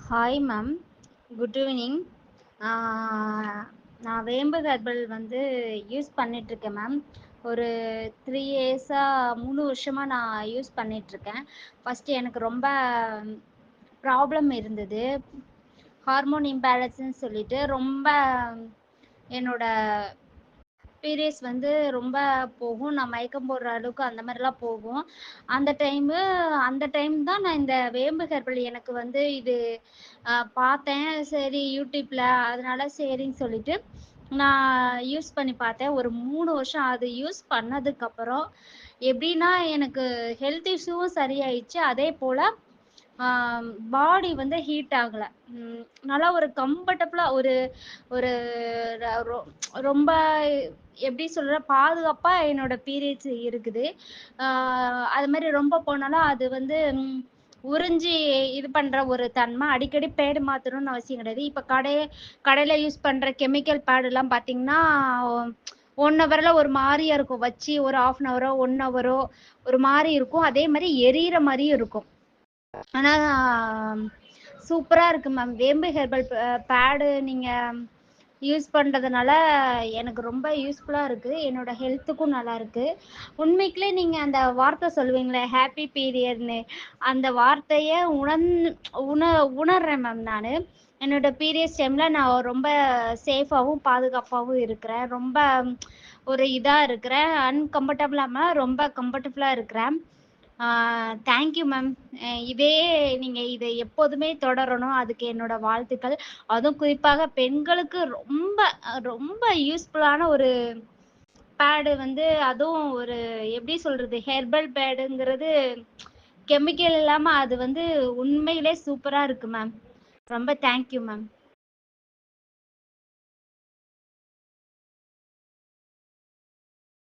Hi ma'am. Good evening. நான் வேம்பு herbal வந்து யூஸ் பண்ணிட்டுருக்கேன் மேம். ஒரு 3 இயர்ஸா 3 வருஷமா நான் யூஸ் பண்ணிட்டுருக்கேன். ஃபர்ஸ்ட்டு எனக்கு ரொம்ப ப்ராப்ளம் இருந்தது. ஹார்மோன் இம்பேலன்ஸ்ன்னு சொல்லிட்டு ரொம்ப என்னோட பீரியட்ஸ் வந்து ரொம்ப போகும். நான் மயக்கம் போடுற அளவுக்கு அந்த மாதிரிலாம் போகும். அந்த டைம் தான் நான் இந்த வேம்பு ஹெர்பல் எனக்கு வந்து இது பார்த்தேன். சரி யூடியூப்ல, அதனால சரின்னு சொல்லிட்டு நான் யூஸ் பண்ணி பார்த்தேன். ஒரு 3 வருஷம் அது யூஸ் பண்ணதுக்கப்புறம் எப்படின்னா, எனக்கு ஹெல்த் இஷ்யூவும் சரியாயிடுச்சு. அதே போல பாடி வந்து ஹீட் ஆகல. நல்லா ஒரு கம்ஃபர்டபுளா ஒரு ஒரு ர ரொ ரொம்ப எப்படி சொல்ற, பாதுகாப்பா என்னோட பீரியட்ஸ் இருக்குது. அது மாரி ரொம்ப போனாலும் அது வந்து உறிஞ்சி இது பண்ற ஒரு தன்மை. அடிக்கடி பேட் மாத்தணும்னு அவசியம் கிடையாது. இப்ப கடையில யூஸ் பண்ற கெமிக்கல் பேடுலாம் பார்த்தீங்கன்னா, 1 ஹவர்ல ஒரு மாரியா இருக்கும். வச்சு ஒரு 1/2 அன் ஹவரோ, 1 ஹவரோ ஒரு மாரி இருக்கும். அதே மாரி எரியிற மாரியும் இருக்கும். ஆனா சூப்பரா இருக்கு மேம். வேம்பு ஹெர்பல் பேடு நீங்க யூஸ் பண்றதுனால எனக்கு ரொம்ப யூஸ்ஃபுல்லா இருக்கு. என்னோட ஹெல்த்துக்கும் நல்லா இருக்கு. உண்மைக்குலே நீங்க அந்த வார்த்தை சொல்லுவீங்களே, ஹேப்பி பீரியட்ன்னு, அந்த வார்த்தைய உண உணர்றேன் மேம் நானு. என்னோட பீரியட்ஸ் டைம்ல நான் ரொம்ப சேஃபாவும், பாதுகாப்பாவும் இருக்கிறேன். ரொம்ப ஒரு இதா இருக்கிறேன். அன்கம்ஃபர்டபுள் இல்லாம ரொம்ப கம்ஃபர்டபுளா இருக்கிறேன். Thank you ma'am. நீங்க இதை எப்போதுமே தொடரணும். அதுக்கு என்னோட வாழ்த்துக்கள். அதுவும் குறிப்பாக பெண்களுக்கு ரொம்ப ரொம்ப யூஸ்ஃபுல்லான ஒரு பேடு வந்து, அதுவும் ஒரு எப்படி சொல்றது, ஹெர்பல் பேடுங்கிறது கெமிக்கல் இல்லாம அது வந்து உண்மையிலே சூப்பரா இருக்கு மேம். ரொம்ப தேங்க்யூ மேம்.